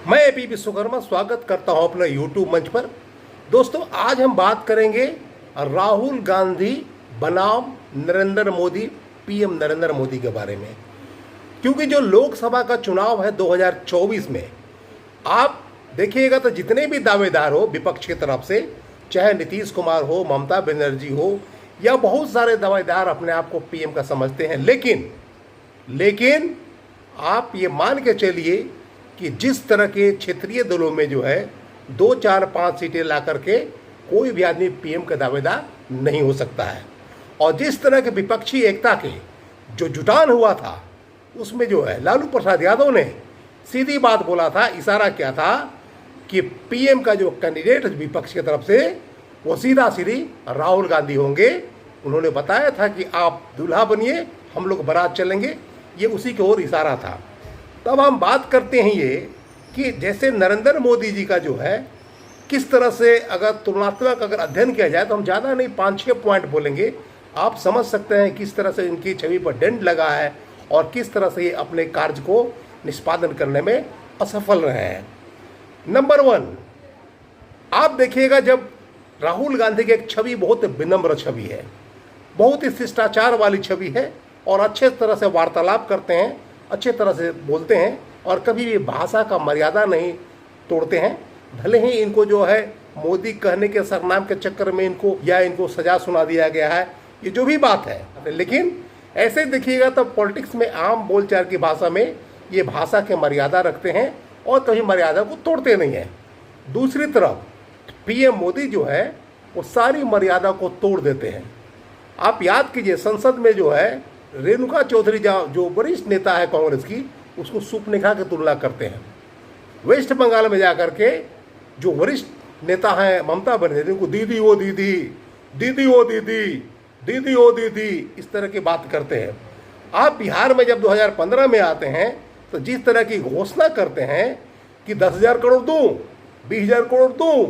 मैं एपी विश्वकर्मा स्वागत करता हूं अपने यूट्यूब मंच पर। दोस्तों, आज हम बात करेंगे राहुल गांधी बनाम नरेंद्र मोदी, पीएम नरेंद्र मोदी के बारे में। क्योंकि जो लोकसभा का चुनाव है 2024 में, आप देखिएगा तो जितने भी दावेदार हो विपक्ष की तरफ से, चाहे नीतीश कुमार हो, ममता बनर्जी हो, या बहुत सारे दावेदार अपने आप को पीएम का समझते हैं, लेकिन आप ये मान के चलिए कि जिस तरह के क्षेत्रीय दलों में जो है 2, 4, 5 सीटें ला करके कोई भी आदमी पीएम का दावेदार नहीं हो सकता है। और जिस तरह के विपक्षी एकता के जो जुटान हुआ था, उसमें जो है लालू प्रसाद यादव ने सीधी बात बोला था, इशारा किया था कि पीएम का जो कैंडिडेट विपक्ष की तरफ से वो सीधा सीधी राहुल गांधी होंगे। उन्होंने बताया था कि आप दूल्हा बनिए, हम लोग बारात चलेंगे, ये उसी की ओर इशारा था। तब हम बात करते हैं ये कि जैसे नरेंद्र मोदी जी का जो है किस तरह से अगर तुलनात्मक अध्ययन किया जाए तो हम ज़्यादा नहीं 5-6 पॉइंट बोलेंगे, आप समझ सकते हैं किस तरह से इनकी छवि पर डेंट लगा है और किस तरह से ये अपने कार्य को निष्पादन करने में असफल रहे हैं। नंबर 1, आप देखिएगा जब राहुल गांधी की एक छवि बहुत विनम्र छवि है, बहुत ही शिष्टाचार वाली छवि है और अच्छे तरह से वार्तालाप करते हैं, अच्छे तरह से बोलते हैं और कभी भी भाषा का मर्यादा नहीं तोड़ते हैं। भले ही इनको जो है मोदी कहने के सरनाम के चक्कर में इनको सजा सुना दिया गया है, ये जो भी बात है, लेकिन ऐसे देखिएगा तो पॉलिटिक्स में आम बोलचाल की भाषा में ये भाषा के मर्यादा रखते हैं और कभी मर्यादा को तोड़ते नहीं हैं। दूसरी तरफ पीएम मोदी जो है वो सारी मर्यादा को तोड़ देते हैं। आप याद कीजिए, संसद में जो है रेणुका चौधरी जो वरिष्ठ नेता है कांग्रेस की, उसको सुपनेखा की तुलना करते हैं। वेस्ट बंगाल में जाकर के जो वरिष्ठ नेता हैं ममता बनर्जी, उनको दीदी ओ दीदी, दीदी ओ दीदी, दीदी ओ दीदी, इस तरह की बात करते हैं। आप बिहार में जब 2015 में आते हैं तो जिस तरह की घोषणा करते हैं कि 10,000 करोड़ दूँ, 20,000 करोड़ दूँ,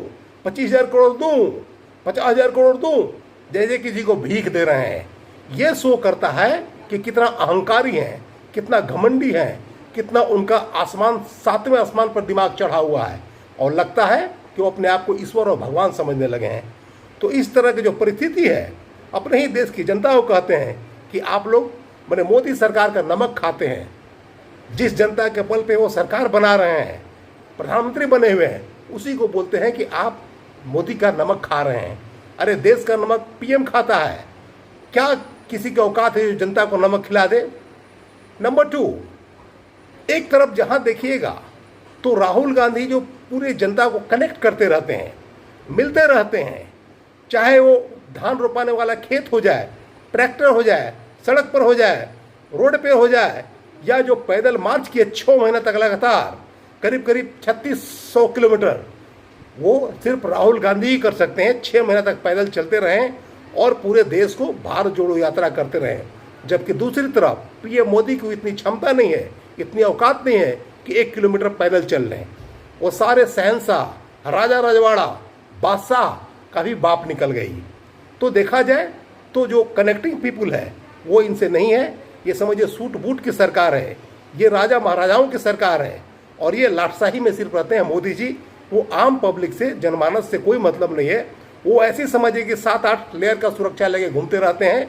25,000 करोड़ दूँ, 50,000 करोड़ दूँ, जैसे किसी को भीख दे रहे हैं, ये शो करता है कि कितना अहंकारी हैं, कितना घमंडी हैं, कितना उनका आसमान 7वें आसमान पर दिमाग चढ़ा हुआ है और लगता है कि वो अपने आप को ईश्वर और भगवान समझने लगे हैं। तो इस तरह की जो परिस्थिति है, अपने ही देश की जनता को कहते हैं कि आप लोग मैंने मोदी सरकार का नमक खाते हैं। जिस जनता के बल पे वो सरकार बना रहे हैं, प्रधानमंत्री बने हुए हैं, उसी को बोलते हैं कि आप मोदी का नमक खा रहे हैं। अरे देश का नमक पीएम खाता है, क्या किसी की औकात है जो जनता को नमक खिला दे? नंबर 2, एक तरफ जहां देखिएगा तो राहुल गांधी जो पूरे जनता को कनेक्ट करते रहते हैं, मिलते रहते हैं, चाहे वो धान रोपाने वाला खेत हो जाए, ट्रैक्टर हो जाए, सड़क पर हो जाए, रोड पे हो जाए, या जो पैदल मार्च किए 6 महीने तक लगातार करीब 3600 किलोमीटर, वो सिर्फ राहुल गांधी ही कर सकते हैं। 6 महीने तक पैदल चलते रहें और पूरे देश को भारत जोड़ो यात्रा करते रहें। जबकि दूसरी तरफ पीएम मोदी को इतनी क्षमता नहीं है, इतनी औकात नहीं है कि 1 किलोमीटर पैदल चल लें। वो सारे शहंशाह, राजा रजवाड़ा, बादशाह का भी बाप निकल गई। तो देखा जाए तो जो कनेक्टिंग पीपुल है वो इनसे नहीं है। ये समझिए सूट बूट की सरकार है, ये राजा महाराजाओं की सरकार है और ये लाटशाही में सिर्फ रहते हैं मोदी जी। वो आम पब्लिक से, जनमानस से कोई मतलब नहीं है। वो ऐसी समझिए कि 7-8 लेयर का सुरक्षा लेके घूमते रहते हैं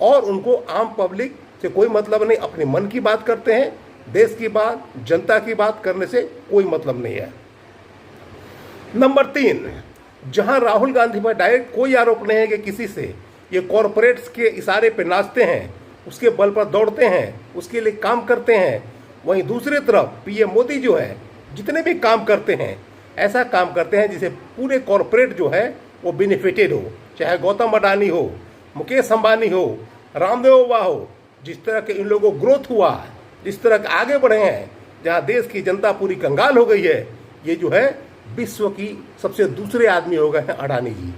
और उनको आम पब्लिक से कोई मतलब नहीं, अपने मन की बात करते हैं। देश की बात, जनता की बात करने से कोई मतलब नहीं है। नंबर 3, जहां राहुल गांधी पर डायरेक्ट कोई आरोप नहीं है कि किसी से ये कॉरपोरेट्स के इशारे पे नाचते हैं, उसके बल पर दौड़ते हैं, उसके लिए काम करते हैं, वहीं दूसरी तरफ पीएम मोदी जो है जितने भी काम करते हैं, ऐसा काम करते हैं जिसे पूरे कॉरपोरेट जो है वो बेनिफिटेड हो, चाहे गौतम अडानी हो, मुकेश अंबानी हो, रामदेव बाबा हो। जिस तरह के इन लोगों को ग्रोथ हुआ है, जिस तरह के आगे बढ़े हैं, जहां देश की जनता पूरी कंगाल हो गई है, ये जो है विश्व की सबसे दूसरे आदमी हो गए हैं अडानी जी।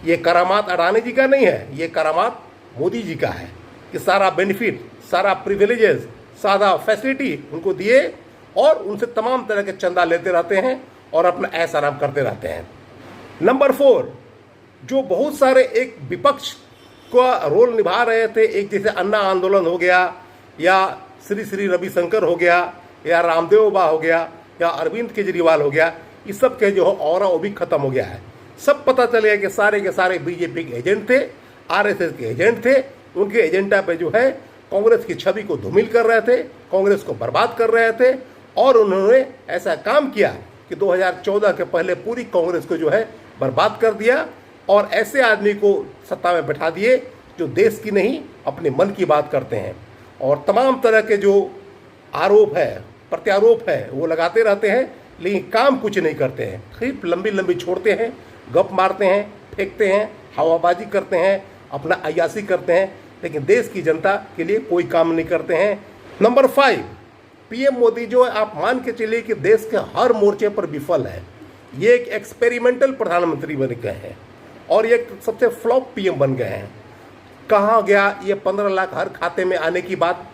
ये करामात अडानी जी का नहीं है, ये करामात मोदी जी का है कि सारा बेनिफिट, सारा प्रिविलेजेस, सारा फैसिलिटी उनको दिए और उनसे तमाम तरह के चंदा लेते रहते हैं और अपना ऐश आराम करते रहते हैं। नंबर 4, जो बहुत सारे एक विपक्ष का रोल निभा रहे थे, एक जैसे अन्ना आंदोलन हो गया या श्री श्री रविशंकर हो गया या रामदेव बाबा हो गया, या अरविंद केजरीवाल हो गया, इस सब के जो ऑरा वो भी खत्म हो गया है। सब पता चल गया कि सारे के सारे बीजेपी के एजेंट थे, आरएसएस के एजेंट थे। उनके एजेंडा पे जो है कांग्रेस की छवि को धूमिल कर रहे थे, कांग्रेस को बर्बाद कर रहे थे। और उन्होंने ऐसा काम किया कि 2014 के पहले पूरी कांग्रेस को जो है बर्बाद कर दिया और ऐसे आदमी को सत्ता में बैठा दिए जो देश की नहीं अपने मन की बात करते हैं और तमाम तरह के जो आरोप है, प्रत्यारोप है, वो लगाते रहते हैं, लेकिन काम कुछ नहीं करते हैं। सिर्फ लंबी लंबी छोड़ते हैं, गप मारते हैं, फेंकते हैं, हवाबाजी करते हैं, अपना अय्यासी करते हैं, लेकिन देश की जनता के लिए कोई काम नहीं करते हैं। नंबर 5, पीएम मोदी जो है, आप मान के चलिए कि देश के हर मोर्चे पर विफल है। ये एक एक्सपेरिमेंटल प्रधानमंत्री बन गए हैं और ये सबसे फ्लॉप पीएम बन गए हैं। कहाँ गया ये 15 लाख हर खाते में आने की बात?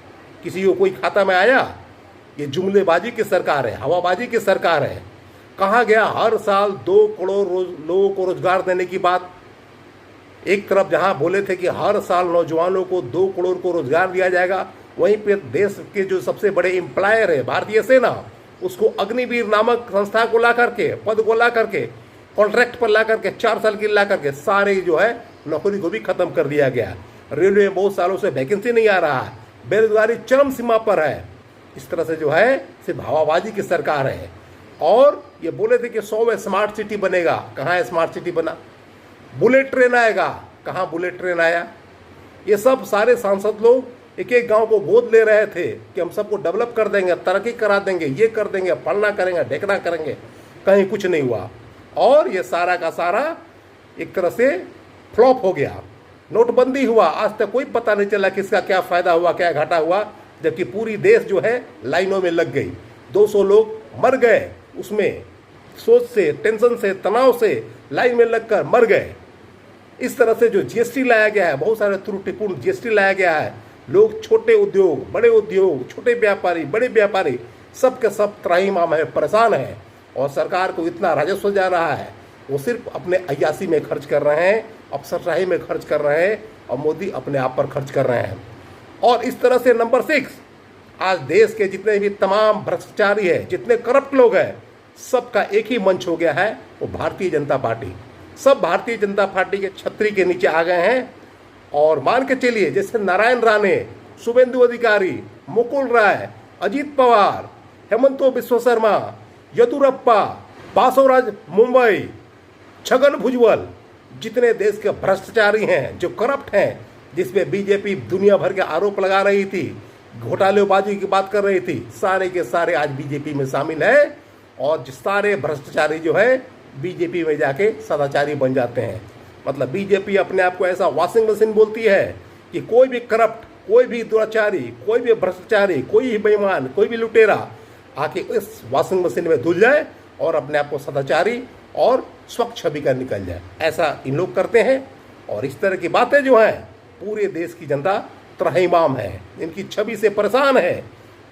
किसी को कोई खाता में आया? ये जुमलेबाजी की सरकार है, हवाबाजी की सरकार है। कहाँ गया हर साल 2 करोड़ लोगों को रोजगार देने की बात? एक तरफ जहाँ बोले थे कि हर साल नौजवानों को 2 करोड़ को रोजगार दिया जाएगा, वहीं पे देश के जो सबसे बड़े एम्प्लॉयर है भारतीय सेना, उसको अग्निवीर नामक संस्था को ला करके, पद को ला करके, कॉन्ट्रैक्ट पर ला करके, 4 साल की ला करके सारे जो है नौकरी को भी खत्म कर दिया गया। रेलवे में बहुत सालों से वैकेंसी नहीं आ रहा है, बेरोजगारी चरम सीमा पर है। इस तरह से जो है सिर्फ हवाबाजी की सरकार है। और ये बोले थे कि 100 में स्मार्ट सिटी बनेगा, कहाँ है स्मार्ट सिटी बना? बुलेट ट्रेन आएगा, कहाँ बुलेट ट्रेन आया? ये सब सारे सांसद लोग एक एक गांव को गोद ले रहे थे कि हम सबको डेवलप कर देंगे, तरक्की करा देंगे, ये कर देंगे, फलना करेंगे, ढेकना करेंगे, कहीं कुछ नहीं हुआ। और ये सारा का सारा एक तरह से फ्लॉप हो गया। नोटबंदी हुआ, आज तक कोई पता नहीं चला किसका क्या फ़ायदा हुआ, क्या घाटा हुआ, जबकि पूरी देश जो है लाइनों में लग गई। 200 लोग मर गए उसमें, सोच से, टेंशन से, तनाव से लाइन में लगकर मर गए। इस तरह से जो जीएसटी लाया गया है, बहुत सारे त्रुटिपूर्ण जीएसटी लाया गया है। लोग, छोटे उद्योग, बड़े उद्योग, छोटे व्यापारी, बड़े व्यापारी, सब के सब त्राहिमाम है, परेशान है। और सरकार को इतना राजस्व जा रहा है, वो सिर्फ अपने अय्यासी में खर्च कर रहे हैं, अफसरशाही में खर्च कर रहे हैं और मोदी अपने आप पर खर्च कर रहे हैं। और इस तरह से नंबर 6, आज देश के जितने भी तमाम भ्रष्टाचारी है, जितने करप्ट लोग हैं, सबका एक ही मंच हो गया है, वो भारतीय जनता पार्टी। सब भारतीय जनता पार्टी के छतरी के नीचे आ गए हैं। और मान के चलिए जैसे नारायण राणे, शुभेंदु अधिकारी, मुकुल राय, अजीत पवार, हेमंतो बिस्व शर्मा, येदुरप्पा, बासवराज मुंबई, छगन भुजबल, जितने देश के भ्रष्टाचारी हैं, जो करप्ट हैं, जिसमें बीजेपी दुनिया भर के आरोप लगा रही थी, घोटालेबाजी की बात कर रही थी, सारे के सारे आज बीजेपी में शामिल है। और सारे भ्रष्टाचारी जो है बीजेपी में जाके सदाचारी बन जाते हैं। मतलब बीजेपी अपने आप को ऐसा वॉशिंग मशीन बोलती है कि कोई भी करप्ट, कोई भी दुराचारी, कोई भी भ्रष्टाचारी, कोई भी बेईमान, कोई भी लुटेरा आके इस वॉशिंग मशीन में धुल जाए और अपने आप को सदाचारी और स्वच्छ छवि का निकल जाए। ऐसा इन लोग करते हैं। और इस तरह की बातें जो हैं, पूरे देश की जनता त्रहिमाम है, इनकी छवि से परेशान है।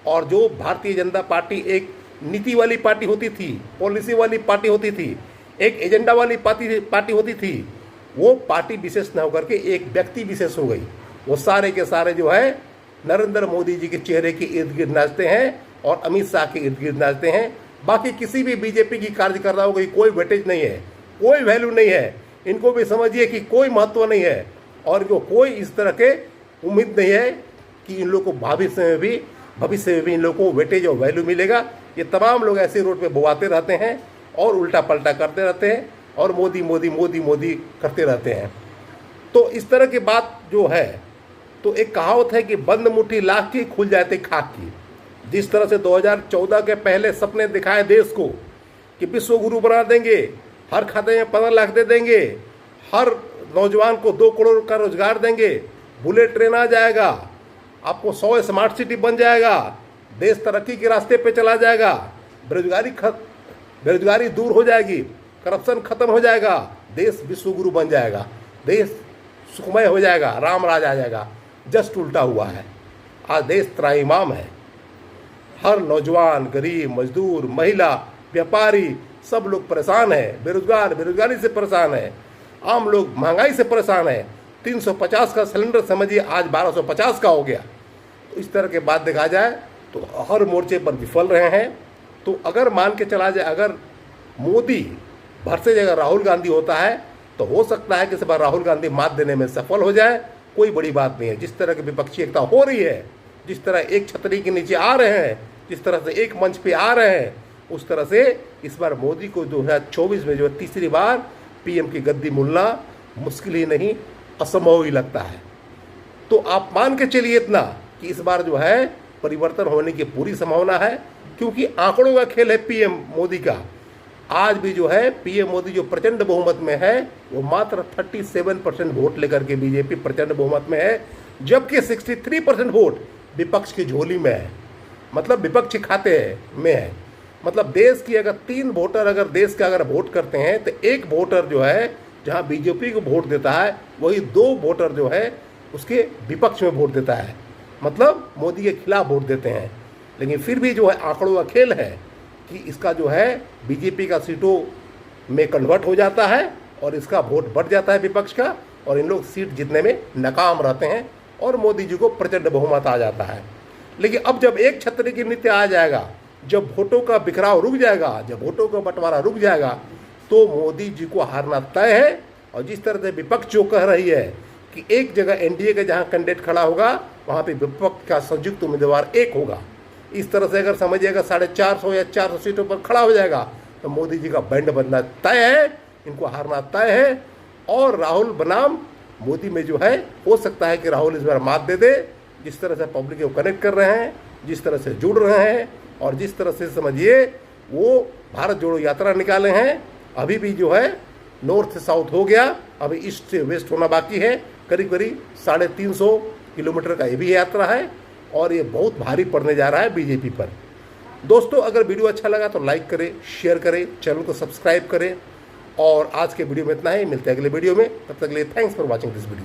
और जो भारतीय जनता पार्टी एक नीति वाली पार्टी होती थी, पॉलिसी वाली पार्टी होती थी, एक एजेंडा वाली पार्टी होती थी, वो पार्टी विशेष न होकर के एक व्यक्ति विशेष हो गई। वो सारे के सारे जो है नरेंद्र मोदी जी के चेहरे के इर्द गिर्द नाचते हैं और अमित शाह के इर्द गिर्द नाचते हैं। बाकी किसी भी बीजेपी की कार्यकर्ताओं की कोई वेटेज नहीं है, कोई वैल्यू नहीं है। इनको भी समझिए कि कोई महत्व नहीं है और इनको कोई इस तरह के उम्मीद नहीं है कि इन लोगों को भविष्य में भी इन लोगों को वेटेज और वैल्यू मिलेगा। ये तमाम लोग ऐसे रोड पे बोवाते रहते हैं और उल्टा पलटा करते रहते हैं और मोदी मोदी मोदी मोदी करते रहते हैं। तो इस तरह की बात जो है, तो एक कहावत है कि बंद मुट्ठी लाख की, खुल जाते खाक की। जिस तरह से 2014 के पहले सपने दिखाए देश को कि विश्व गुरु बना देंगे, हर खाते में 15 लाख दे देंगे, हर नौजवान को 2 करोड़ का रोजगार देंगे, बुलेट ट्रेन आ जाएगा, आपको 100 स्मार्ट सिटी बन जाएगा, देश तरक्की के रास्ते पे चला जाएगा, बेरोजगारी दूर हो जाएगी, करप्शन खत्म हो जाएगा, देश विश्वगुरु बन जाएगा, देश सुखमय हो जाएगा, राम राज आ जाएगा। जस्ट उल्टा हुआ है। आज देश त्राहिमाम है। हर नौजवान, गरीब, मजदूर, महिला, व्यापारी, सब लोग परेशान है। बेरोजगारी से परेशान है। आम लोग महंगाई से परेशान है। 350 का सिलेंडर समझिए आज 1250 का हो गया। तो इस तरह के बात देखा जाए तो हर मोर्चे पर विफल रहे हैं तो अगर मान के चला जाए, अगर मोदी वर्सेज अगर राहुल गांधी होता है तो हो सकता है कि इस बार राहुल गांधी मात देने में सफल हो जाए। कोई बड़ी बात नहीं है। जिस तरह की विपक्षी एकता हो रही है, जिस तरह एक छतरी के नीचे आ रहे हैं, जिस तरह से एक मंच पे आ रहे हैं, उस तरह से इस बार मोदी को 2024 में जो तीसरी बार पीएम की गद्दी मिलना मुश्किल ही नहीं, असंभव ही लगता है। तो आप मान के चलिए इतना कि इस बार जो है परिवर्तन होने की पूरी संभावना है, क्योंकि आंकड़ों का खेल है पीएम मोदी का। आज भी जो है पीएम मोदी जो प्रचंड बहुमत में है, वो मात्र 37% वोट लेकर के बीजेपी प्रचंड बहुमत में है, जबकि 63% वोट विपक्ष की झोली में है, मतलब विपक्ष खाते में है। मतलब देश की अगर 3 वोटर अगर देश का अगर वोट करते हैं तो एक वोटर जो है जहां बीजेपी को वोट देता है, वही 2 वोटर जो है उसके विपक्ष में वोट देता है, मतलब मोदी के खिलाफ वोट देते हैं। लेकिन फिर भी जो है आंकड़ों का खेल है कि इसका जो है बीजेपी का सीटों में कन्वर्ट हो जाता है और इसका वोट बढ़ जाता है विपक्ष का, और इन लोग सीट जीतने में नाकाम रहते हैं और मोदी जी को प्रचंड बहुमत आ जाता है। लेकिन अब जब एक छतरी की नीति आ जाएगा, जब वोटों का बिखराव रुक जाएगा, जब वोटों का बंटवारा रुक जाएगा, तो मोदी जी को हारना तय है। और जिस तरह से विपक्ष जो कह रही है कि एक जगह एनडीए का जहां कैंडिडेट खड़ा होगा वहां पे विपक्ष का संयुक्त उम्मीदवार एक होगा, इस तरह से अगर समझिएगा 450 या 400 सीटों पर खड़ा हो जाएगा तो मोदी जी का बैंड बनना तय है, इनको हारना तय है। और राहुल बनाम मोदी में जो है हो सकता है कि राहुल इस बार मात दे दे। जिस तरह से पब्लिक को कनेक्ट कर रहे हैं, जिस तरह से जुड़ रहे हैं, और जिस तरह से समझिए वो भारत जोड़ो यात्रा निकाले हैं। अभी भी जो है नॉर्थ से साउथ हो गया, अभी ईस्ट से वेस्ट होना बाकी है। करीब करीब 350 किलोमीटर का ये भी यात्रा है और ये बहुत भारी पड़ने जा रहा है बीजेपी पर। दोस्तों, अगर वीडियो अच्छा लगा तो लाइक करें, शेयर करें, चैनल को सब्सक्राइब करें। और आज के वीडियो में इतना ही, मिलते हैं अगले वीडियो में। तब तक के लिए thanks for watching this video.